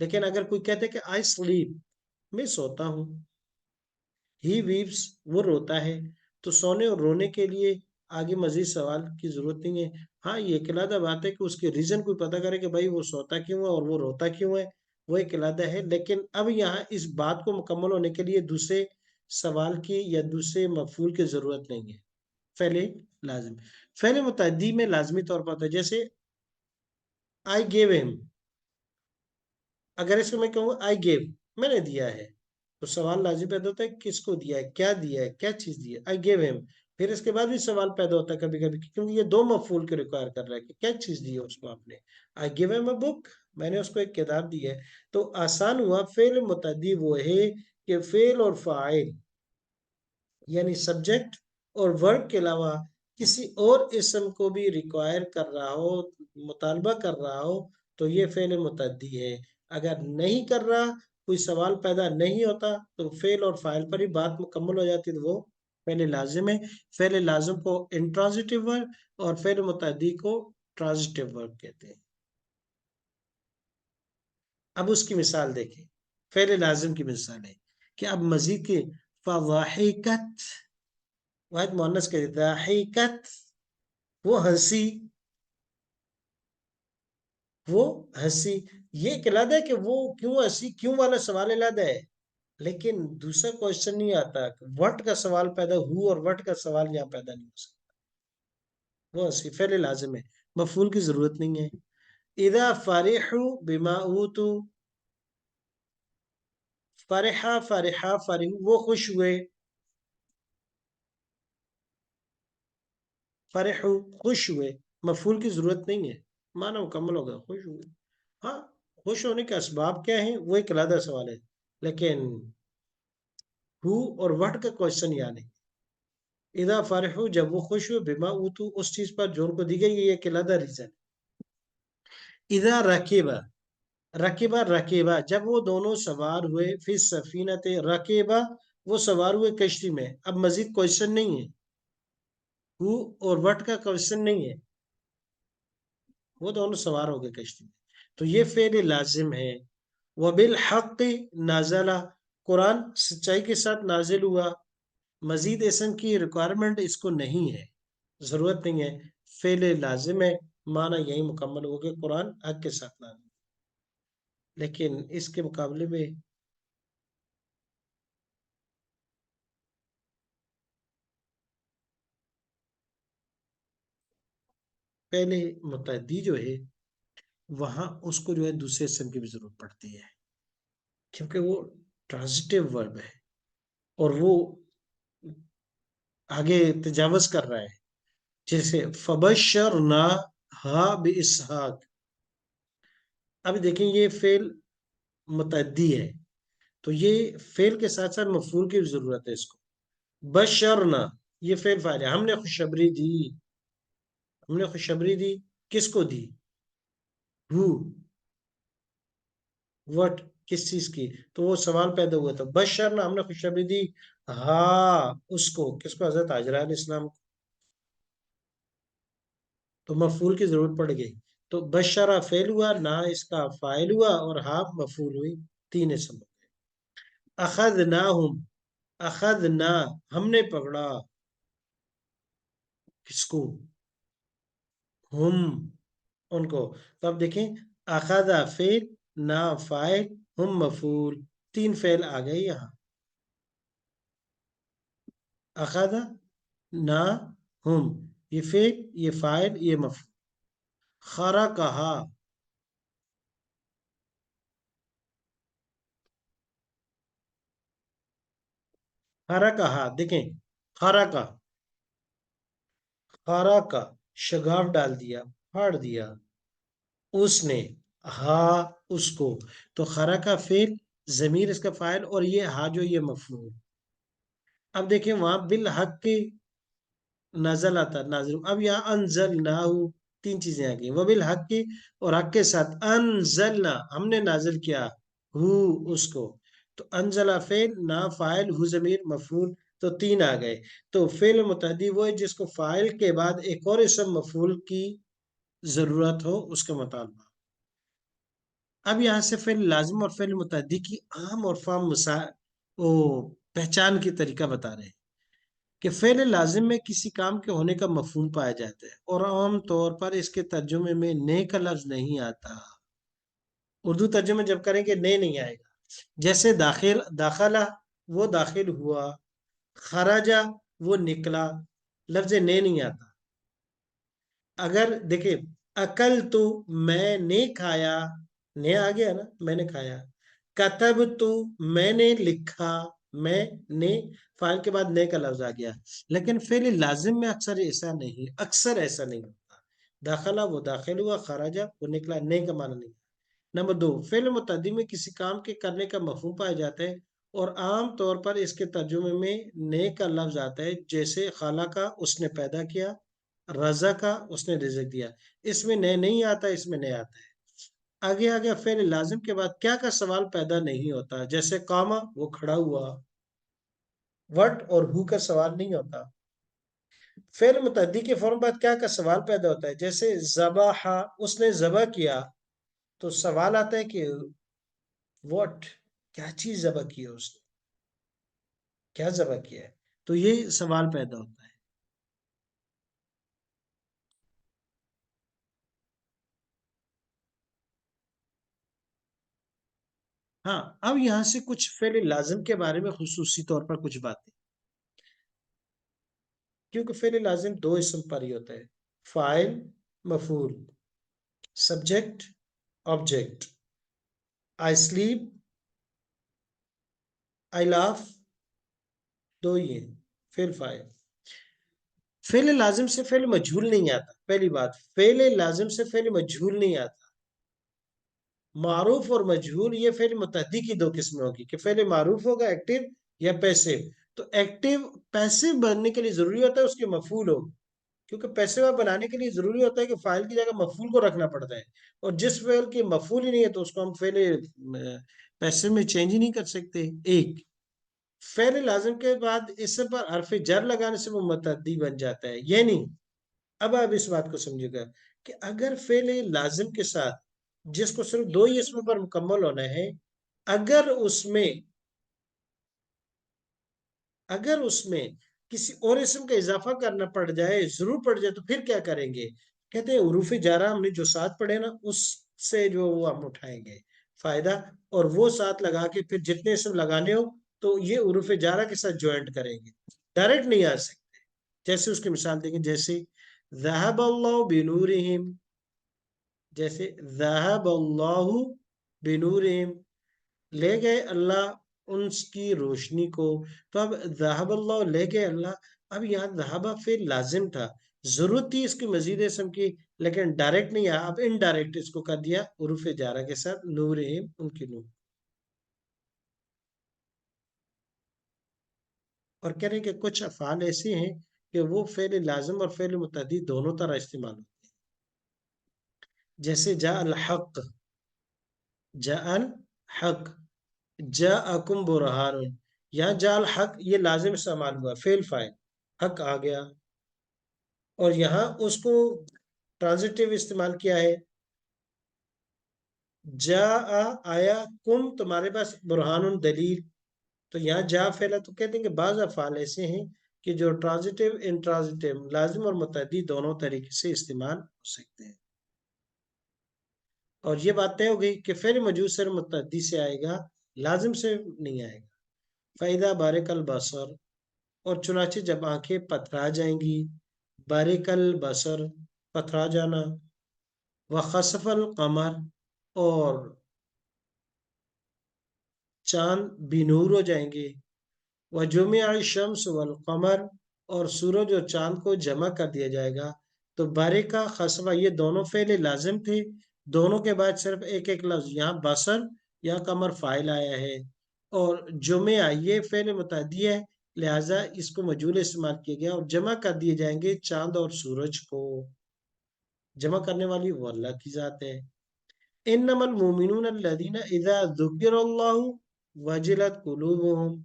لیکن اگر کوئی کہتے کہ آئی سلیپ، میں سوتا ہوں، ہی ویپس، وہ روتا ہے، تو سونے اور رونے کے لیے آگے مزید سوال کی ضرورت نہیں ہے. ہاں یہ ایک علیحدہ بات ہے کہ اس کے ریزن کوئی پتہ کرے کہ بھائی وہ سوتا کیوں ہے اور وہ روتا کیوں ہے، وہ ایک علیحدہ ہے. لیکن اب یہاں اس بات کو مکمل ہونے کے لیے دوسرے سوال کی یا دوسرے مفعول کی ضرورت نہیں ہے. فعل لازم، فعل متعدی میں لازمی طور پر ہوتا ہے. جیسے I gave him، اگر اس کو میں کہوں I gave، میں نے دیا ہے، تو سوال لازم پیدا ہوتا ہے کس کو دیا ہے، کیا چیز دی ہے. I gave him، پھر اس کے بعد بھی سوال پیدا ہوتا ہے کبھی کبھی کیونکہ یہ دو مفعول کے ریکوائر کر رہا ہے کہ کیا چیز دی ہے اس کو آپ نے. I give him a book، میں نے اس کو ایک کتاب دی ہے. تو آسان ہوا. فعل متعدی وہ ہے کہ فعل اور فاعل یعنی سبجیکٹ اور ورب کے علاوہ کسی اور اسم کو بھی ریکوائر کر رہا ہو، مطالبہ کر رہا ہو، تو یہ فعل متعدی ہے. اگر نہیں کر رہا، کوئی سوال پیدا نہیں ہوتا، تو فعل اور فاعل پر ہی بات مکمل ہو جاتی، تو وہ فعل لازم ہے. فعل لازم کو انٹرانزیٹیو ورب اور فعل متعدی کو ٹرانزیٹیو ورب کہتے ہیں. اب اس کی مثال دیکھیں. فعل لازم کی مثال ہے کہ اب مزید کے فضاحکت، واحد مؤنث کے ضاحکت، وہ ہنسی، وہ ہنسی. یہ ایک علیحدہ ہے کہ وہ کیوں ہنسی، کیوں والا سوال علیحدہ ہے. لیکن دوسرا کوشچن نہیں آتا، وٹ کا سوال پیدا ہو اور وٹ کا سوال یہاں پیدا نہیں ہو سکتا. وہ ہنسی فعل لازم ہے، مفعول کی ضرورت نہیں ہے. اذا فرحوا بما اوتوا، فرح، وہ خوش ہوئے. فرحوا، خوش ہوئے، مفعول کی ضرورت نہیں ہے، معنی مکمل ہوگا خوش ہوئے. ہاں خوش ہونے کے اسباب کیا ہیں وہ ایک علیحدہ سوال ہے، لیکن ہو اور وٹ کا کوشچن یہاں نہیں. اذا فرحوا، جب وہ خوش ہوئے، بما اوتو، اس چیز پر جو ان کو دی گئی، یہ ایک علیحدہ ریزن. اذا رکبا، رکبا، جب وہ دونوں سوار ہوئے، فی السفینۃ، رکبا، وہ سوار ہوئے کشتی میں. اب مزید کوشچن نہیں ہے، ہو اور وٹ کا کوشچن نہیں ہے، وہ دونوں سوار ہو گئے کشتی میں، تو یہ فعل لازم ہے. وبالحق نازل، قرآن سچائی کے ساتھ نازل ہوا. مزید اسم کی ریکوائرمنٹ اس کو نہیں ہے، ضرورت نہیں ہے، فعل لازم ہے، معنی یہی مکمل ہو گیا قرآن حق کے ساتھ نازل. لیکن اس کے مقابلے میں پہلے متعدی جو ہے وہاں اس کو جو ہے دوسرے اسم کی بھی ضرورت پڑتی ہے، کیونکہ وہ ٹرانزٹیو ورب ہے اور وہ آگے تجاوز کر رہا ہے. جیسے فبشرنا ہا باسحاق، اب دیکھیں یہ فعل متعدی ہے، تو یہ فعل کے ساتھ ساتھ مفعول کی ضرورت ہے. اس کو بشرنا، یہ فعل فاعل ہے، ہم نے خوشخبری دی، ہم نے خوشخبری دی، کس کو دی، ہو، وٹ، کس چیز کی. تو وہ سوال پیدا ہوا تھا، بشرنا، ہم نے خوشخبری دی، ہاں اس کو، کس کو، حضرت حاجرہ علیہ السلام کو. تو مفعول کی ضرورت پڑ گئی. تو بشرا فعل ہوا، نہ اس کا فاعل ہوا، اور ہاں مفعول ہوئی، تین اسم. اخذناہم، اخذنا، ہم نے پکڑا، کس کو، ہم، ان کو. تو اب دیکھیں اخذ فعل، نا فاعل، ہم مفعول، تین فعل آ گئے یہاں. اخذ، نا، ہم، یہ فعل، یہ فاعل، یہ مفعول. خارا کہا، خارا کہا، دیکھیں خارا کا، خارا کا، شگاف ڈال دیا، پھاڑ دیا. اس نے، ہا، اس کو. تو خرا کا فعل، ضمیر اس کا فاعل، اور یہ ہا جو یہ مفعول. اب دیکھیں وہاں بالحق کی نازل آتا، نازل. اب یہاں انزلنا، تین چیزیں آ گئی، وہ بالحق کی اور حق کے ساتھ، انزلنا، ہم نے نازل کیا، ہو، اس کو. تو انزلہ فعل، نا فاعل، ہو ضمیر، مفعول، تو تین آ گئے. تو فعل متعدی وہ ہے جس کو فاعل کے بعد ایک اور اسم مفعول کی ضرورت ہو، اس کا مطالبہ. اب یہاں سے فعل لازم اور فعل متعدی کی عام اور فام وہ پہچان کی طریقہ بتا رہے ہیں کہ فعل لازم میں کسی کام کے ہونے کا مفہوم پایا جاتا ہے اور عام طور پر اس کے ترجمے میں نے کا لفظ نہیں آتا. اردو ترجمے جب کریں گے نے نہیں آئے گا. جیسے داخلہ وہ داخل ہوا، خراجہ وہ نکلا، لفظ نے نہیں آتا. اگر دیکھیں اکل تو میں نے کھایا، نے آ گیا نا، میں نے کھایا. کتب تو میں نے لکھا، میں نے فائل کے بعد نے کا لفظ آ گیا. لیکن فعل لازم میں اکثر ایسا نہیں، اکثر ایسا نہیں ہوتا. داخلہ وہ داخل ہوا، خراجہ وہ نکلا، نے کا معنی نہیں. نمبر 2، فعل متعدی میں کسی کام کے کرنے کا مفہوم پایا جاتا ہے اور عام طور پر اس کے ترجمے میں نے کا لفظ آتا ہے. جیسے خالہ کا اس نے پیدا کیا، رضا کا اس نے رزق دیا. اس میں نے نہیں آتا، اس میں نے آتا ہے. آگے آگے فعل لازم کے بعد کیا کا سوال پیدا نہیں ہوتا. جیسے قاما وہ کھڑا ہوا، وٹ اور ہو کا سوال نہیں ہوتا. فعل متعدی کے فوراً بعد کیا کا سوال پیدا ہوتا ہے. جیسے ذبح اس نے ذبح کیا، تو سوال آتا ہے کہ واٹ، کیا چیز ذبح کی ہے اس نے، کیا ذبح کیا ہے. تو یہ سوال پیدا ہوتا ہے. ہاں، اب یہاں سے کچھ فعل لازم کے بارے میں خصوصی طور پر کچھ باتیں، کیونکہ فعل لازم دو اسم پر ہی ہوتا ہے: فاعل، مفعول. Subject, object. I sleep, I laugh, دو ہی ہیں فعل فاعل. فعل لازم سے فعل مجہول نہیں آتا. پہلی بات، فعل لازم سے فعل مجہول نہیں آتا. معروف اور مجہول یہ فعل متعدی کی دو قسمیں ہوگی کہ فعل معروف ہوگا ایکٹیو یا پیسو. تو ایکٹیو پیسو بننے کے لیے ضروری ہوتا ہے اس کے مفعول ہو، کیونکہ پیسو بنانے کے لیے ضروری ہوتا ہے کہ فاعل کی جگہ مفعول کو رکھنا پڑتا ہے. اور جس فعل کی مفعول ہی نہیں ہے تو اس کو ہم فعل پیسو میں چینج ہی نہیں کر سکتے. ایک فعل لازم کے بعد اس پر حرف جر لگانے سے وہ متعدی بن جاتا ہے، یہ نہیں. اب آپ اس بات کو سمجھے گا کہ اگر فعل لازم کے ساتھ جس کو صرف دو ہی اسم پر مکمل ہونا ہے، اگر اس میں کسی اور اسم کا اضافہ کرنا پڑ جائے، ضرور پڑ جائے، تو پھر کیا کریں گے؟ کہتے ہیں حروف جارہ ہم نے جو ساتھ پڑھے نا، اس سے جو وہ ہم اٹھائیں گے فائدہ، اور وہ ساتھ لگا کے پھر جتنے اسم لگانے ہو تو یہ حروف جارہ کے ساتھ جوائنٹ کریں گے، ڈائریکٹ نہیں آ سکتے. جیسے اس کی مثال دیکھیں، جیسے ذهب اللہ بنورہم، جیسے ذهب اللہ بنورہم، لے گئے اللہ ان کی روشنی کو. تو اب ذهب اللہ لے گئے اللہ. اب یہاں ذهب فعل لازم تھا، ضرورت تھی اس کی مزید اسم کی، لیکن ڈائریکٹ نہیں آیا. اب انڈائریکٹ اس کو کر دیا حروف جارہ کے ساتھ، نورہم ان کی نور. اور کہہ رہے ہیں کہ کچھ افعال ایسے ہیں کہ وہ فعل لازم اور فعل متعدی دونوں طرح استعمال ہوتے ہیں. جیسے جاء الحق، جاء الحق، جاءکم برہان. یہاں جاء الحق یہ لازم استعمال ہوا، فعل فاعل، حق آ گیا. اور یہاں اس کو ٹرانزٹیو استعمال کیا ہے، جاء آیا، کم تمہارے پاس، برہان دلیل. تو یہاں جا فعل ہے. تو کہتے ہیں کہ بعض افعال ایسے ہیں کہ جو ٹرانزٹیو انٹرانزٹیو لازم اور متعدی دونوں طریقے سے استعمال ہو سکتے ہیں. اور یہ بات طے ہو گئی کہ فعل موجود صرف متعدی سے آئے گا، لازم سے نہیں آئے گا. فَإِذَا بَارِكَ الْبَصَرُ، اور چنانچہ جب آنکھیں پتھرا جائیں گی. بارک البصر پتھرا جانا. وخسف القمر، اور چاند بنور ہو جائیں گے. وجمع الشمس والقمر، اور سورج اور چاند کو جمع کر دیا جائے گا. تو بارکا خسفہ یہ دونوں فعل لازم تھے، دونوں کے بعد صرف ایک ایک لفظ، یہاں بصر یا قمر فاعل آیا ہے. اور جمع یہ فعل متعدی ہے، لہٰذا اس کو مجہول استعمال کیا گیا. اور جمع کر دیے جائیں گے چاند اور سورج کو. جمع کرنے والی وہ اللہ کی ذات ہے. انما المؤمنون الذين اذا ذکر اللہ وجلت قلوبهم،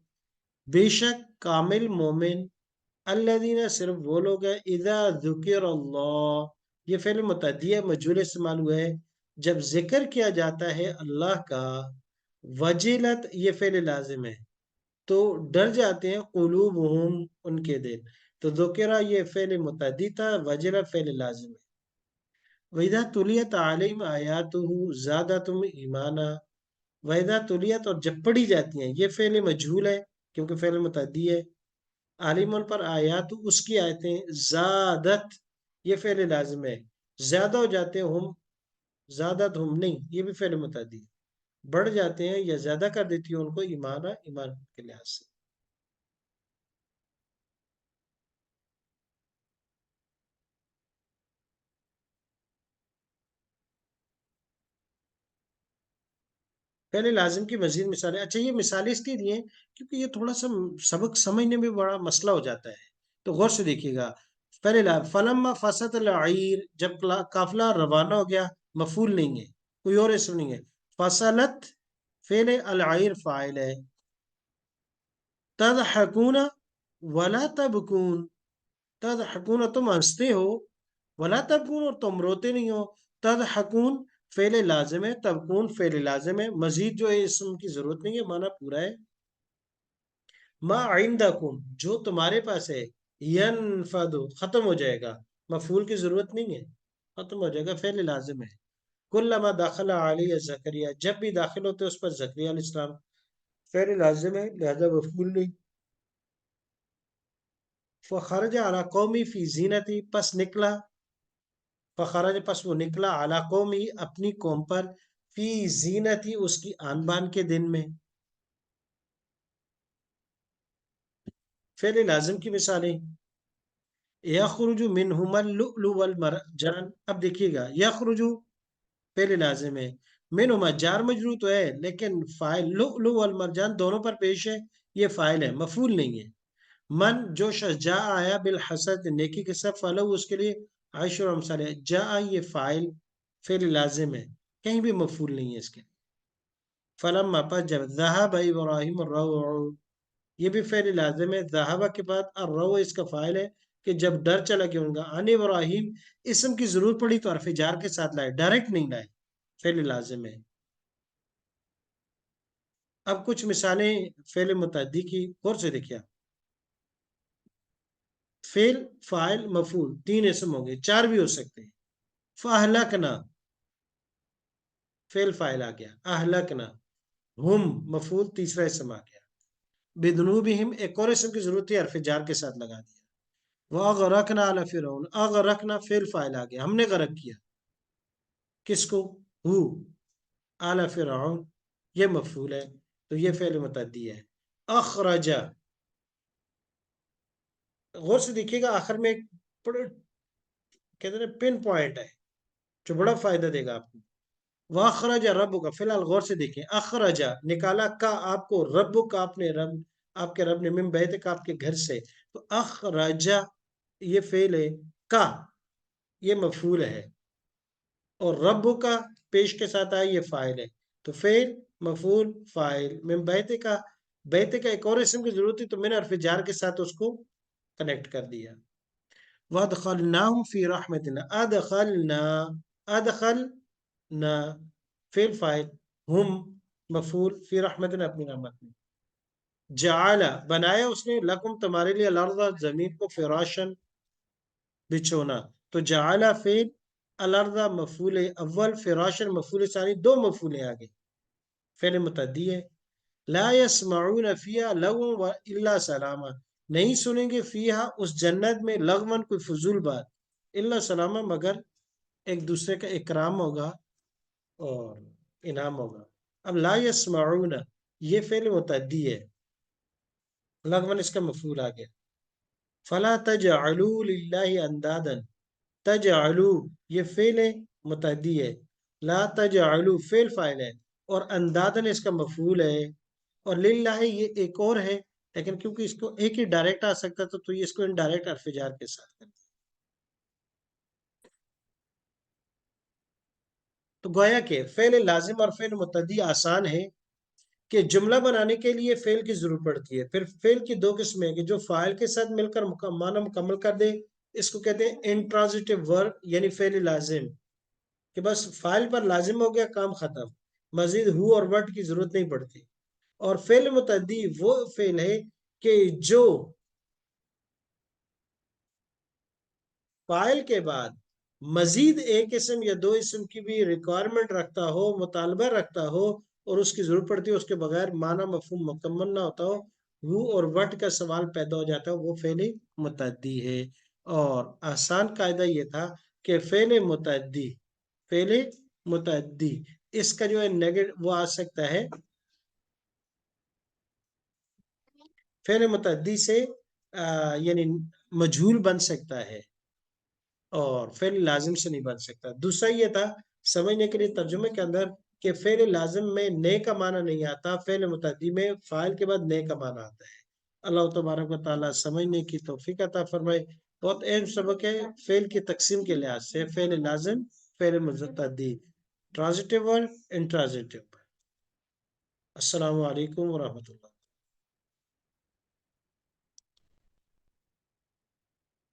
بے شک کامل مومن، الذین صرف وہ لوگ ہیں، اذا ذکر اللہ یہ فعل متعدی ہے، مجہول استعمال ہوا ہے، جب ذکر کیا جاتا ہے اللہ کا، وجلت یہ فعل لازم ہے، تو ڈر جاتے ہیں، قلوبہم ان کے دل، تو ذکرہ یہ فعل متعدی تھا، وجلت فعل لازم ہے۔ وَإِذَا تُلِيَتْ عَلَيْهِمْ آيَاتُهُ زَادَتْهُمْ ایمانا، وَإِذَا تُلِيَتْ اور جب پڑھی جاتی ہیں، یہ فعل مجہول ہے کیونکہ فعل متعدی ہے، عالم ان پر آیات اس کی آیتیں، زادت یہ فعل لازم ہے، زیادہ ہو جاتے ہیں، ہم زیادت ہم نہیں، یہ بھی فعل متعدی ہے، بڑھ جاتے ہیں یا زیادہ کر دیتی ہے ان کو ایمانہ، ایمان کے لحاظ سے۔ پہلے لازم کی مزید مثالیں، اچھا یہ مثالیں اس لیے دی ہیں کیونکہ یہ تھوڑا سا سبق سمجھنے میں بڑا مسئلہ ہو جاتا ہے، تو غور سے دیکھیے گا۔ پہلے فلما فصلت العیر، جب قافلہ روانہ ہو گیا، مفعول نہیں ہے، کوئی اور اسم نہیں ہے، فصلت فعل، العیر فاعل ہے، تضحکون ولا تبکون، تضحکون تم ہنستے ہو، ولا تبکون اور تم روتے نہیں ہو، تضحکون فعل لازم ہے، تبکون فعل لازم ہے، مزید جو ہے اسم کی ضرورت نہیں ہے، معنی پورا ہے۔ ما عندکم جو تمہارے پاس ہے، ینفد ختم ہو جائے گا، مفعول کی ضرورت نہیں ہے، ختم ہو جائے گا، فعل لازم ہے۔ کلما داخل علی زکریا، جب بھی داخل ہوتے اس پر زکریا علیہ السلام، فعل لازم ہے لہذا مفعول نہیں۔ فخرج علی قومی فی زینتی، پس نکلا، فخرج پس وہ نکلا، علی قومی اپنی قوم پر، فی زینتی اس کی آن بان کے دن میں، فعل لازم کی مثالیں، یخرج منہما اللؤلؤ والمرجان، اب دیکھیے گا یخرج فعل لازم ہے، منہما جار مجرور تو ہے لیکن فاعل لؤلؤ والمرجان دونوں پر پیش ہے، یہ فاعل ہے، مفعول نہیں ہے۔ من جو شخص جا آیا بالحسد نیکی کے ساتھ، فلو اس کے لیے عشر امثال ہے، جا یہ فاعل، فعل لازم ہے، کہیں بھی مفعول نہیں ہے اس کے۔ فلما پس جب ذهب ابراہیم الروع، یہ بھی فعل لازم ہے، ذهب کے بعد الروع اس کا فاعل ہے کہ جب ڈر چلا گیا ان کا، ان ابراہیم اسم کی ضرورت پڑی تو حرف جار کے ساتھ لائے، ڈائریکٹ نہیں لائے، فعل لازم ہے۔ اب کچھ مثالیں فعل متعدی کی غور سے دیکھیا، فعل فاعل مفعول تین اسم ہوں گے، چار بھی ہو سکتے ہیں۔ فاہلکنا فعل فاعل آ گیا، اہلکنا، ہم مفعول تیسرا اسم آ گیا، بذنوبہم ایک اور اسم کی ضرورت ہے، حرف جار کے ساتھ لگا دیا۔ وَأَغْرَقْنَا آلَ فِرْعَوْنَ، اغرقنا فعل فاعل آ گیا، ہم نے غرق کیا، کس کو؟ ہو، آل فرعون یہ مفعول ہے، تو یہ فعل متعدی ہے۔ اخرجا، غور سے دیکھیے گا آخر میں ایک بڑے کہتے ہیں پن پوائنٹ ہے جو بڑا فائدہ دے گا آپ کو۔ واخرج رب کا، فی الحال غور سے دیکھیں، اخرجا نکالا، کا آپ کو، رب کا آپ نے، رب آپ کے رب نے، من بیت کا آپ کے گھر سے، تو اخرجا یہ فعل ہے، کا یہ مفعول ہے، اور رب کا پیش کے ساتھ آئے یہ فاعل ہے، تو فعل مفعول فاعل، من بیت کا، بیت کا ایک اور اسم کی ضرورت تھی تو میں نے حرف جار کے ساتھ اس کو کنیکٹ کر دیا۔ وَأَدْخَلْنَاهُمْ فِي رَحْمَتِنَا، أَدْخَلْنَا، أَدْخَلْنَا فعل فاعل، ہم مفعول، فی رحمتنا اپنی رحمت میں۔ جعل بنایا اس نے، لکم تمہارے لیے، الارض زمین کو، فراشن بچھونا، تو جعل فعل، الارض مفعول اول، فراشن مفعول ثانی، دو مفعول آگے، فعل متعدی ہے۔ لا يسمعون فيها لغوا الا سلاما، نہیں سنیں گے فیہا اس جنت میں، لغون کوئی فضول بات، الا سلاما مگر ایک دوسرے کا اکرام ہوگا اور انعام ہوگا۔ اب لا يسمعون یہ فعل متعدی ہے، لغون اس کا مفعول آ گیا۔ فلا تجعلوا للہ اندادا، تجعلوا یہ فعل متعدی ہے، لا تجعلوا فعل فاعل ہے، اور اندادن اس کا مفعول ہے، اور للہ یہ ایک اور ہے لیکن کیونکہ اس کو ایک ہی ڈائریکٹ آ سکتا تھا تو یہ اس کو انڈائریکٹ حرف جار کے ساتھ کرتے، تو گویا کہ فعل لازم اور فعل متعدی آسان ہے کہ جملہ بنانے کے لیے فعل کی ضرورت پڑتی ہے، پھر فعل کی دو قسمیں ہیں کہ جو فاعل کے ساتھ مل کر معنی مکمل کر دے، اس کو کہتے ہیں انٹرانزٹیو ورب یعنی فعل لازم، کہ بس فائل پر لازم ہو گیا، کام ختم، مزید ہو اور وٹ کی ضرورت نہیں پڑتی۔ اور فعل متعدی وہ فعل ہے کہ جو فائل کے بعد مزید ایک اسم یا دو اسم کی بھی ریکوائرمنٹ رکھتا ہو، مطالبہ رکھتا ہو، اور اس کی ضرورت پڑتی ہے، اس کے بغیر معنی مفہوم مکمل نہ ہوتا ہو اور وٹ کا سوال پیدا ہو جاتا ہے، وہ فعل متعدی ہے۔ اور آسان قاعدہ یہ تھا کہ فعل متعدی اس کا جو ہے نیگیٹو وہ آ سکتا ہے، فعل متعدی سے یعنی مجہول بن سکتا ہے اور فعل لازم سے نہیں بن سکتا۔ دوسرا یہ تھا سمجھنے کے لیے ترجمے کے اندر کہ فعل لازم میں نے کا معنی نہیں آتا، فعل متعدی میں فاعل کے بعد نے کا معنی آتا ہے۔ اللہ تبارک و تعالیٰ سمجھنے کی توفیق عطا فرمائے۔ بہت اہم سبق ہے فعل کی تقسیم کے لحاظ سے، فعل لازم، فعل متعدی، ٹرانزٹیو ورڈ، انٹرانزٹیو۔ السلام علیکم ورحمۃ اللہ۔